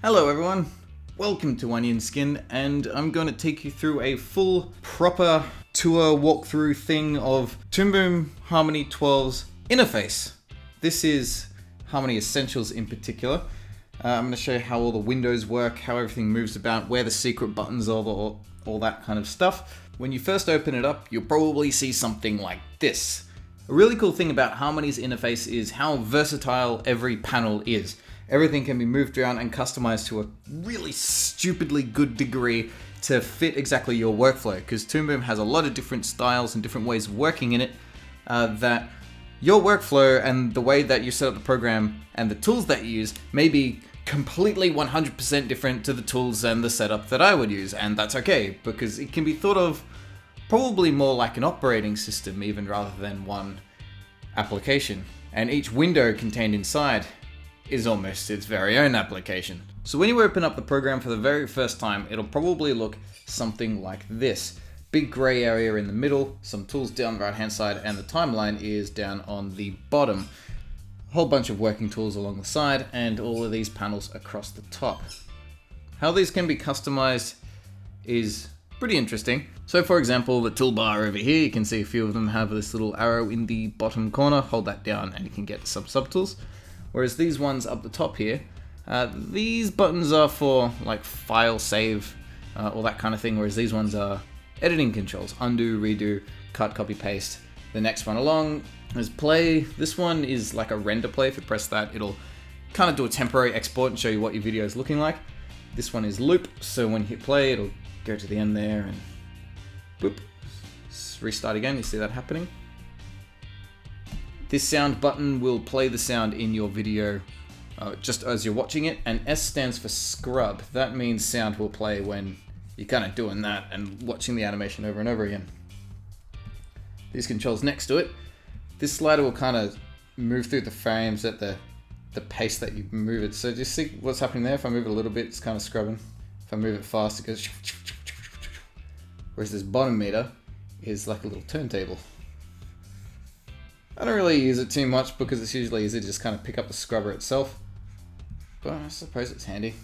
Hello everyone, welcome to Onion Skin, and I'm going to take you through a full, proper tour walkthrough thing of Toon Boom Harmony 12's interface. This is Harmony Essentials in particular. I'm going to show you how all the windows work, how everything moves about, where the secret buttons are, all that kind of stuff. When you first open it up, you'll probably see something like this. A really cool thing about Harmony's interface is how versatile every panel is. Everything can be moved around and customized to a really stupidly good degree to fit exactly your workflow, because Toon Boom has a lot of different styles and different ways of working in it that your workflow and the way that you set up the program and the tools that you use may be completely 100% different to the tools and the setup that I would use, and that's okay, because it can be thought of probably more like an operating system even rather than one application, and each window contained inside is almost its very own application. So when you open up the program for the very first time, it'll probably look something like this. Big gray area in the middle, some tools down the right hand side, and the timeline is down on the bottom. A whole bunch of working tools along the side, and all of these panels across the top. How these can be customized is pretty interesting. So for example, the toolbar over here, you can see a few of them have this little arrow in the bottom corner. Hold that down and you can get some subtools. Whereas these ones up the top here, these buttons are for like file save, all that kind of thing, whereas these ones are editing controls: undo, redo, cut, copy, paste. The next one along is play. This one is like a render play. If you press that, it'll kind of do a temporary export and show you what your video is looking like. This one is loop, so when you hit play, it'll go to the end there and boop, restart again. You see that happening. This sound button will play the sound in your video just as you're watching it, and S stands for scrub. That means sound will play when you're kind of doing that and watching the animation over and over again. These controls next to it. This slider will kind of move through the frames at the pace that you move it. So just see what's happening there. If I move it a little bit, it's kind of scrubbing. If I move it fast, it goes. Whereas this bottom meter is like a little turntable. I don't really use it too much because it's usually easy to just kind of pick up the scrubber itself, but I suppose it's handy.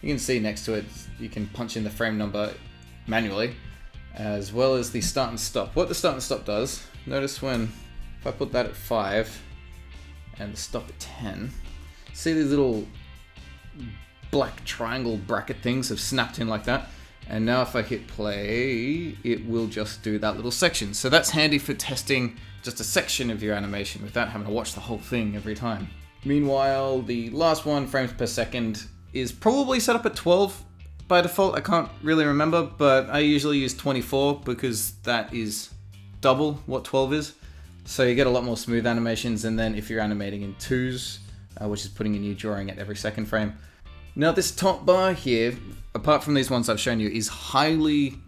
You can see next to it, you can punch in the frame number manually, as well as the start and stop. What the start and stop does, notice if I put that at 5 and the stop at 10, see these little black triangle bracket things have snapped in like that. And now if I hit play, it will just do that little section. So that's handy for testing just a section of your animation without having to watch the whole thing every time. Meanwhile, the last one, frames per second, is probably set up at 12 by default. I can't really remember, but I usually use 24 because that is double what 12 is. So you get a lot more smooth animations, and then if you're animating in 2s, which is putting a new drawing at every second frame. Now this top bar here, apart from these ones I've shown you, is highly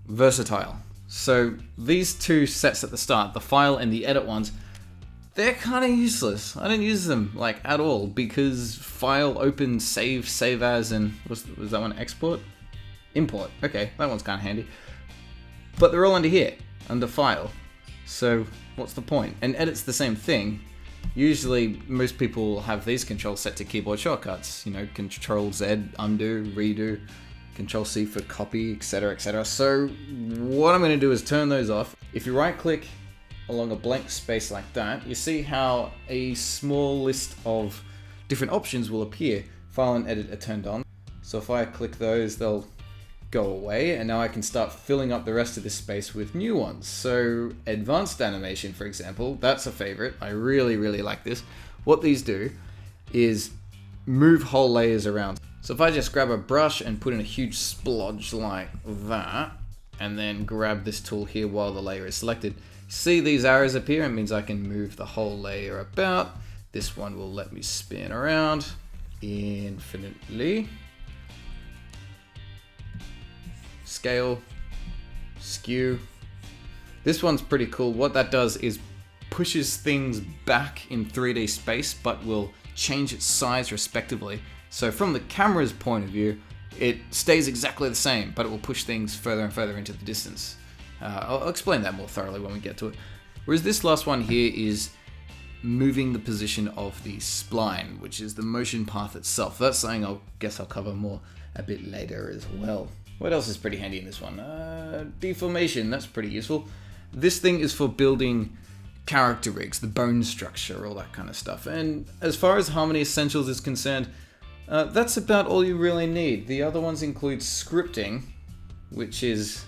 versatile. So these two sets at the start, the file and the edit ones, they're kind of useless. I don't use them like at all because file, open, save as, and was that one export? Import. Okay, that one's kind of handy. But they're all under here, under file. So what's the point? And edit's the same thing. Usually, most people have these controls set to keyboard shortcuts. You know, Control Z, undo, redo, Control C for copy, etc., etc. So what I'm going to do is turn those off. If you right-click along a blank space like that, you see how a small list of different options will appear. File and edit are turned on. So if I click those, they'll go away, and now I can start filling up the rest of this space with new ones. So advanced animation, for example, that's a favorite. I really like this. What these do is move whole layers around. So if I just grab a brush and put in a huge splodge like that, and then grab this tool here while the layer is selected, see these arrows appear? It means I can move the whole layer about. This one will let me spin around infinitely. Scale, skew. This one's pretty cool. What that does is pushes things back in 3D space, but will change its size respectively. So from the camera's point of view, it stays exactly the same, but it will push things further and further into the distance. I'll explain that more thoroughly when we get to it. Whereas this last one here is moving the position of the spline, which is the motion path itself. That's something I'll cover more a bit later as well. What else is pretty handy in this one? Deformation, that's pretty useful. This thing is for building character rigs, the bone structure, all that kind of stuff. And as far as Harmony Essentials is concerned, that's about all you really need. The other ones include scripting, which is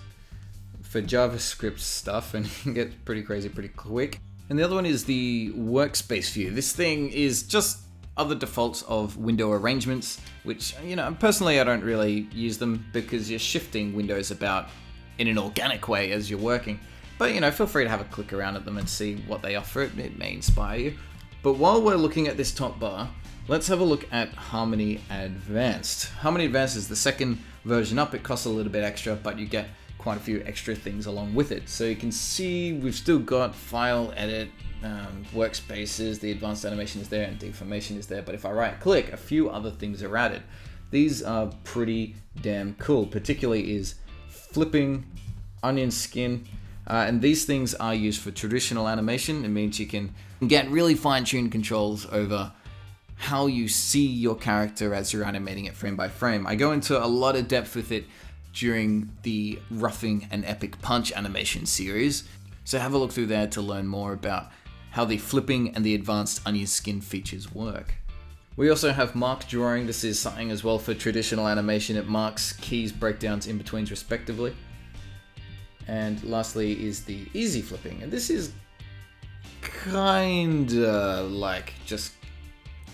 for JavaScript stuff, and you can get pretty crazy pretty quick. And the other one is the workspace view. This thing is just other defaults of window arrangements, which, personally I don't really use them because you're shifting windows about in an organic way as you're working. But, feel free to have a click around at them and see what they offer. It may inspire you. But while we're looking at this top bar, let's have a look at Harmony Advanced. Harmony Advanced is the second version up. It costs a little bit extra, but you get quite a few extra things along with it. So you can see we've still got file, edit, workspaces, the advanced animation is there, and deformation is there. But if I right click, a few other things are added. These are pretty damn cool. Particularly is flipping, onion skin, and these things are used for traditional animation. It means you can get really fine-tuned controls over how you see your character as you're animating it frame by frame. I go into a lot of depth with it during the Roughing an Epic Punch animation series, so have a look through there to learn more about how the flipping and the advanced onion skin features work. We also have mark drawing. This is something as well for traditional animation. It marks keys, breakdowns, in-betweens respectively. And lastly is the easy flipping, and this is kinda like just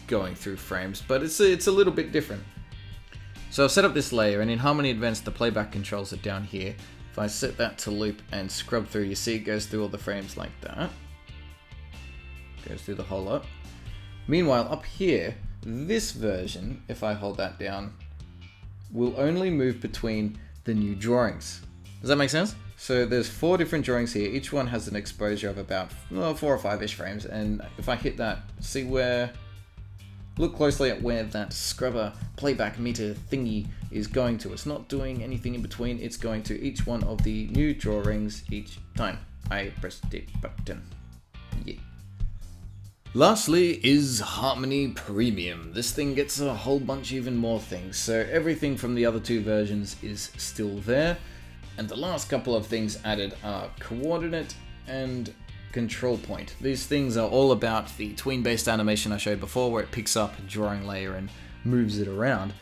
going through frames, but it's a little bit different. So I've set up this layer, and in Harmony Advanced the playback controls are down here. If I set that to loop and scrub through, you see it goes through all the frames like that. Goes through the whole lot. Meanwhile, up here, this version, if I hold that down, will only move between the new drawings. Does that make sense? So there's 4 different drawings here. Each one has an exposure of about 4 or 5-ish frames. And if I hit that, see where... Look closely at where that scrubber playback meter thingy is going to. It's not doing anything in between. It's going to each one of the new drawings each time I press the button. Yeah. Lastly is Harmony Premium. This thing gets a whole bunch even more things. So everything from the other 2 versions is still there. And the last couple of things added are coordinate and control point. These things are all about the tween-based animation I showed before, where it picks up a drawing layer and moves it around.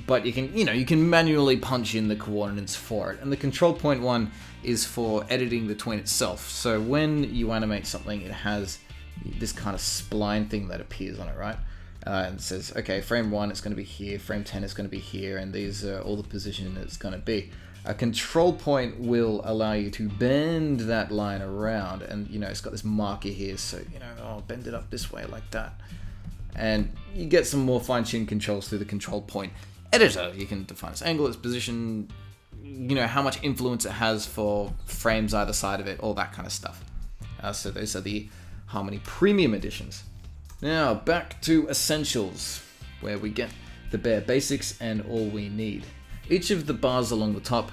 But you can manually punch in the coordinates for it. And the control point one is for editing the tween itself. So when you animate something, it has this kind of spline thing that appears on it, right? And it says, okay, frame 1 it's going to be here, frame 10 is going to be here, and these are all the position it's going to be. A control point will allow you to bend that line around, and it's got this marker here, so I'll bend it up this way like that. And you get some more fine-tuned controls through the control point editor. You can define its angle, its position, how much influence it has for frames either side of it, all that kind of stuff. So those are the Harmony Premium editions. Now back to Essentials, where we get the bare basics and all we need. Each of the bars along the top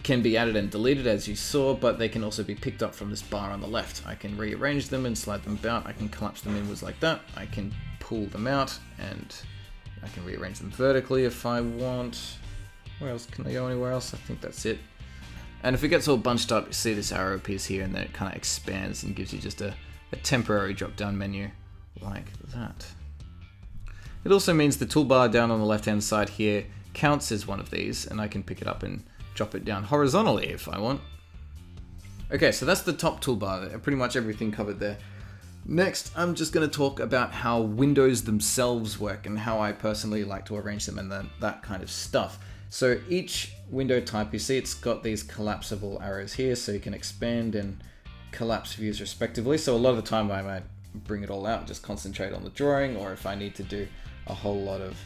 can be added and deleted as you saw, but they can also be picked up from this bar on the left. I can rearrange them and slide them about. I can collapse them inwards like that. I can pull them out and I can rearrange them vertically if I want. Where else can they go? Anywhere else? I think that's it. And if it gets all bunched up, you see this arrow appears here, and then it kind of expands and gives you just a temporary drop-down menu like that. It also means the toolbar down on the left-hand side here counts as one of these, and I can pick it up and drop it down horizontally if I want. Okay, so that's the top toolbar. Pretty much everything covered there. Next, I'm just going to talk about how windows themselves work and how I personally like to arrange them and that kind of stuff. So each window type, you see it's got these collapsible arrows here, so you can expand and collapse views respectively. So a lot of the time I might bring it all out and just concentrate on the drawing, or if I need to do a whole lot of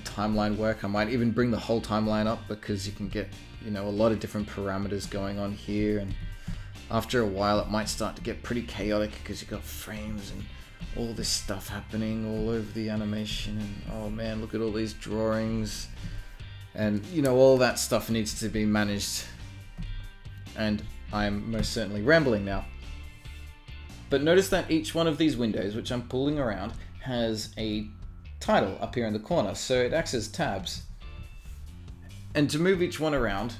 timeline work, I might even bring the whole timeline up, because you can get a lot of different parameters going on here, and after a while it might start to get pretty chaotic because you've got frames and all this stuff happening all over the animation, and oh man, look at all these drawings, and all that stuff needs to be managed. And I'm most certainly rambling now. But notice that each one of these windows, which I'm pulling around, has a title up here in the corner, so it acts as tabs. And to move each one around,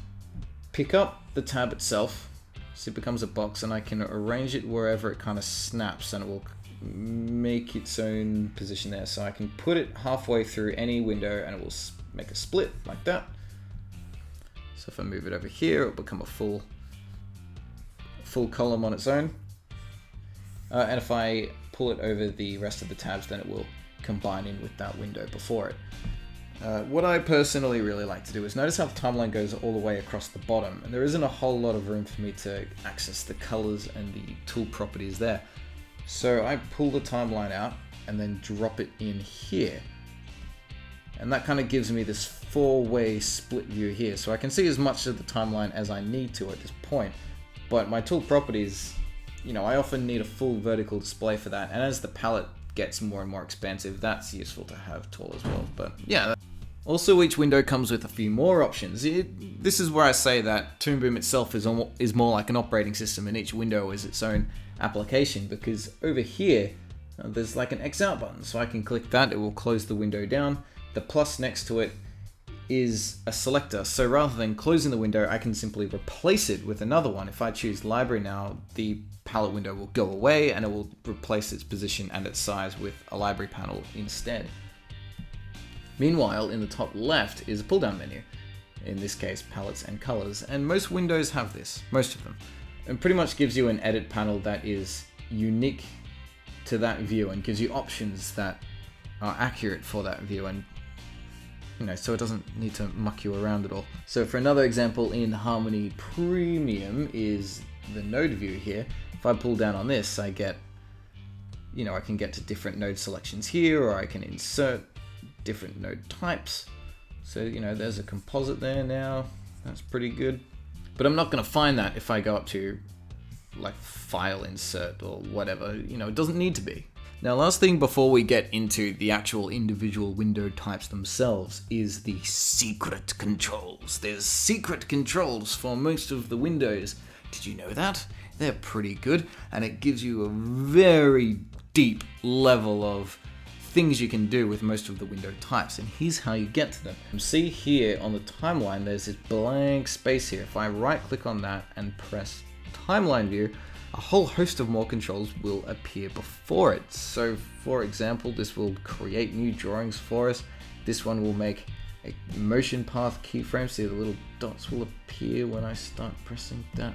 pick up the tab itself, so it becomes a box, and I can arrange it wherever it kind of snaps, and it will make its own position there. So I can put it halfway through any window and it will make a split like that. So if I move it over here, it'll become a full column on its own. And if I pull it over the rest of the tabs, then it will combine in with that window before it. What I personally really like to do is notice how the timeline goes all the way across the bottom, and there isn't a whole lot of room for me to access the colors and the tool properties there. So I pull the timeline out and then drop it in here. And that kind of gives me this four-way split view here. So I can see as much of the timeline as I need to at this point. But my tool properties, you know, I often need a full vertical display for that. And as the palette gets more and more expansive, that's useful to have tall as well. But yeah. Also, each window comes with a few more options. This is where I say that Toon Boom itself is more like an operating system, and each window is its own application, because over here there's like an X out button, so I can click that, it will close the window down. The plus next to it is a selector, so rather than closing the window, I can simply replace it with another one. If I choose library now, the palette window will go away and it will replace its position and its size with a library panel instead. Meanwhile, in the top left is a pull-down menu, in this case palettes and colors, and most windows have this, most of them. And pretty much gives you an edit panel that is unique to that view and gives you options that are accurate for that view, and you know, so it doesn't need to muck you around at all. So for another example in Harmony Premium is the node view here. If I pull down on this, I get, you know, I can get to different node selections here, or I can insert different node types. So, you know, there's a composite there now. That's pretty good. But I'm not going to find that if I go up to like file insert or whatever. You know, it doesn't need to be. Now, last thing before we get into the actual individual window types themselves is the secret controls. There's secret controls for most of the windows. Did you know that? They're pretty good, and it gives you a very deep level of things you can do with most of the window types, and here's how you get to them. See here on the timeline, there's this blank space here. If I right click on that and press timeline view, a whole host of more controls will appear before it. So for example, this will create new drawings for us. This one will make a motion path keyframe. See, the little dots will appear when I start pressing that.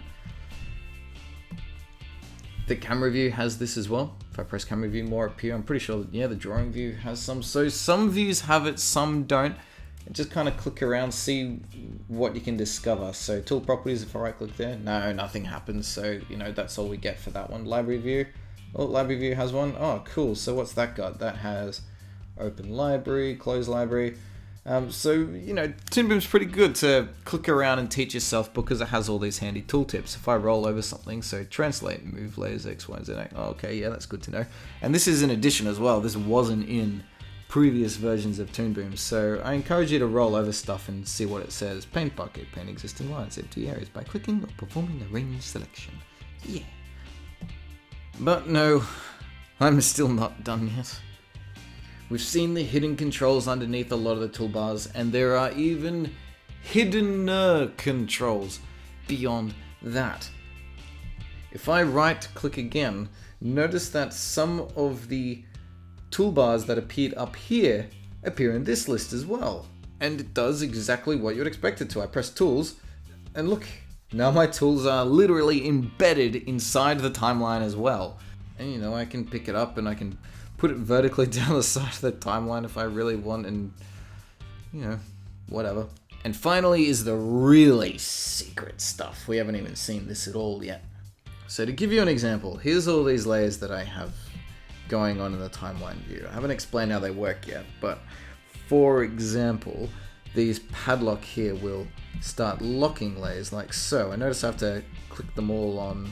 The camera view has this as well. If I press camera view, more appear. I'm pretty sure that, yeah, the drawing view has some. So some views have it, some don't. And just kind of click around, see what you can discover. So tool properties, if I right click there, no, nothing happens. So, you know, that's all we get for that one. Library view. Oh, library view has one. Oh, cool. So what's that got? That has open library, close library. So, you know, Toon Boom's pretty good to click around and teach yourself because it has all these handy tooltips. If I roll over something, so translate, move layers, X, Y, and Z. Oh, okay, yeah, that's good to know. And this is an addition as well. This wasn't in previous versions of Toon Boom. So I encourage you to roll over stuff and see what it says. Paint bucket, paint existing lines, empty areas by clicking or performing a range selection. Yeah. But no, I'm still not done yet. We've seen the hidden controls underneath a lot of the toolbars, and there are even hidden controls beyond that. If I right click again, notice that some of the toolbars that appeared up here appear in this list as well. And it does exactly what you'd expect it to. I press tools, and look, now my tools are literally embedded inside the timeline as well. And you know, I can pick it up and I can put it vertically down the side of the timeline if I really want, and you know, whatever. And finally is the really secret stuff. We haven't even seen this at all yet. So to give you an example, here's all these layers that I have going on in the timeline view. I haven't explained how they work yet, but for example, these padlock here will start locking layers like so. And notice I have to click them all on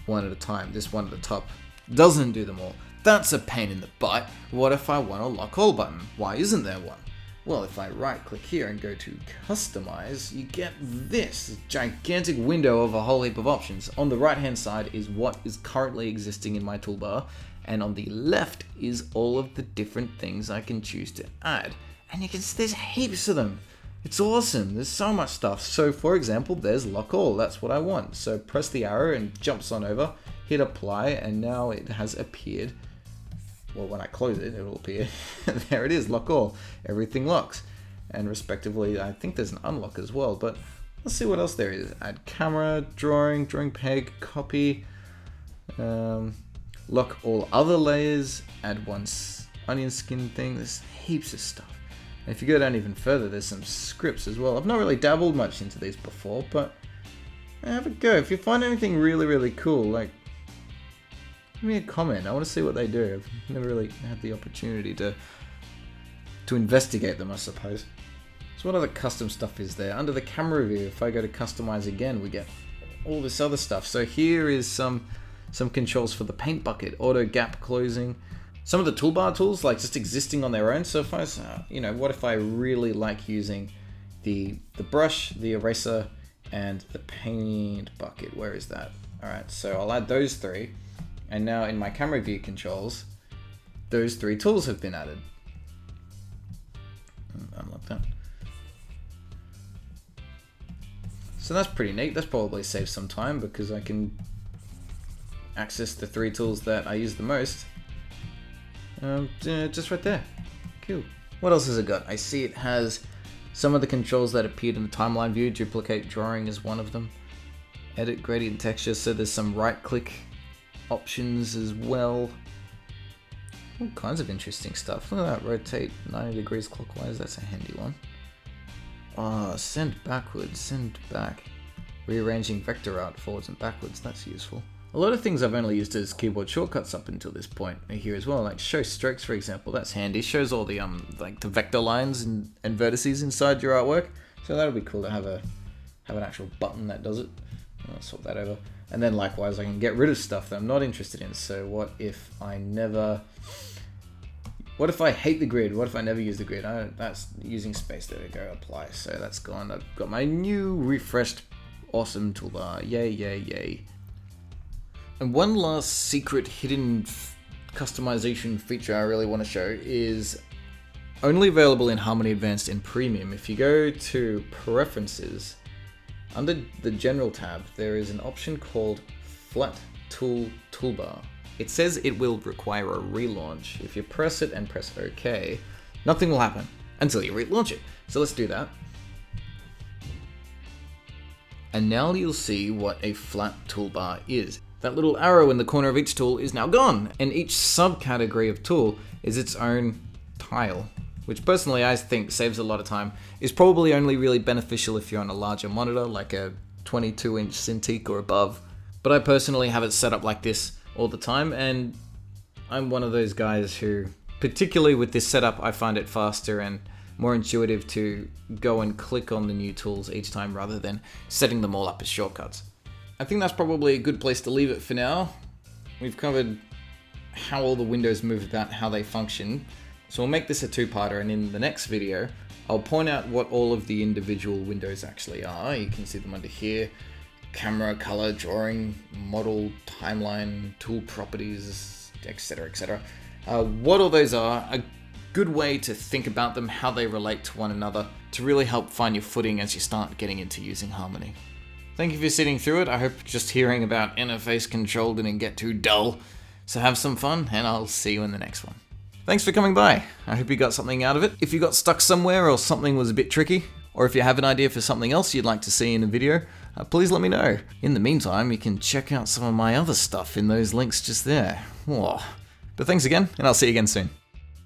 one at a time. This one at the top doesn't do them all. That's a pain in the butt. What if I want a lock all button? Why isn't there one? Well, if I right click here and go to customize, you get this gigantic window of a whole heap of options. On the right hand side is what is currently existing in my toolbar, and on the left is all of the different things I can choose to add. And you can see there's heaps of them. It's awesome, there's so much stuff. So for example, there's lock all, that's what I want. So press the arrow and jumps on over, hit apply, and now it has appeared. Well, when I close it, it'll appear. There it is, lock all. Everything locks. And respectively, I think there's an unlock as well, but let's see what else there is. Add camera, drawing peg, copy, lock all other layers, add one onion skin thing. There's heaps of stuff. And if you go down even further, there's some scripts as well. I've not really dabbled much into these before, but have a go. If you find anything really, really cool, like, give me a comment. I want to see what they do. I've never really had the opportunity to investigate them, I suppose. So what other custom stuff is there? Under the camera view, if I go to customize again, we get all this other stuff. So here is some controls for the paint bucket, auto gap closing, some of the toolbar tools like just existing on their own. So if I, what if I really like using the brush, the eraser, and the paint bucket? Where is that? All right, so I'll add those three. And now in my camera view controls, those three tools have been added. Unlock that. So that's pretty neat. That's probably saved some time because I can access the three tools that I use the most. Just right there. Cool. What else has it got? I see it has some of the controls that appeared in the timeline view. Duplicate drawing is one of them. Edit gradient texture. So there's some right click options as well. All kinds of interesting stuff. Look at that, rotate 90 degrees clockwise, that's a handy one. Send backwards, send back. Rearranging vector out forwards and backwards, that's useful. A lot of things I've only used as keyboard shortcuts up until this point are here as well, like show strokes for example, that's handy. Shows all the like the vector lines and vertices inside your artwork. So that'll be cool to have an actual button that does it. I'll swap that over. And then likewise, I can get rid of stuff that I'm not interested in. So what if I hate the grid? What if I never use the grid? That's using space. There we go, apply. So that's gone. I've got my new refreshed awesome toolbar. Yay, yay, yay. And one last secret hidden customization feature I really want to show is only available in Harmony Advanced and Premium. If you go to Preferences, under the General tab, there is an option called Flat Tool Toolbar. It says it will require a relaunch. If you press it and press OK, nothing will happen until you relaunch it. So let's do that. And now you'll see what a flat toolbar is. That little arrow in the corner of each tool is now gone, and each subcategory of tool is its own tile, which personally I think saves a lot of time. Is probably only really beneficial if you're on a larger monitor, like a 22-inch Cintiq or above. But I personally have it set up like this all the time, and I'm one of those guys who, particularly with this setup, I find it faster and more intuitive to go and click on the new tools each time rather than setting them all up as shortcuts. I think that's probably a good place to leave it for now. We've covered how all the windows move about, how they function. So we'll make this a two-parter, and in the next video, I'll point out what all of the individual windows actually are. You can see them under here: camera, color, drawing, model, timeline, tool properties, etc., etc. What all those are, a good way to think about them, how they relate to one another, to really help find your footing as you start getting into using Harmony. Thank you for sitting through it. I hope just hearing about interface control didn't get too dull. So have some fun, and I'll see you in the next one. Thanks for coming by. I hope you got something out of it. If you got stuck somewhere or something was a bit tricky, or if you have an idea for something else you'd like to see in a video, please let me know. In the meantime, you can check out some of my other stuff in those links just there. But thanks again, and I'll see you again soon.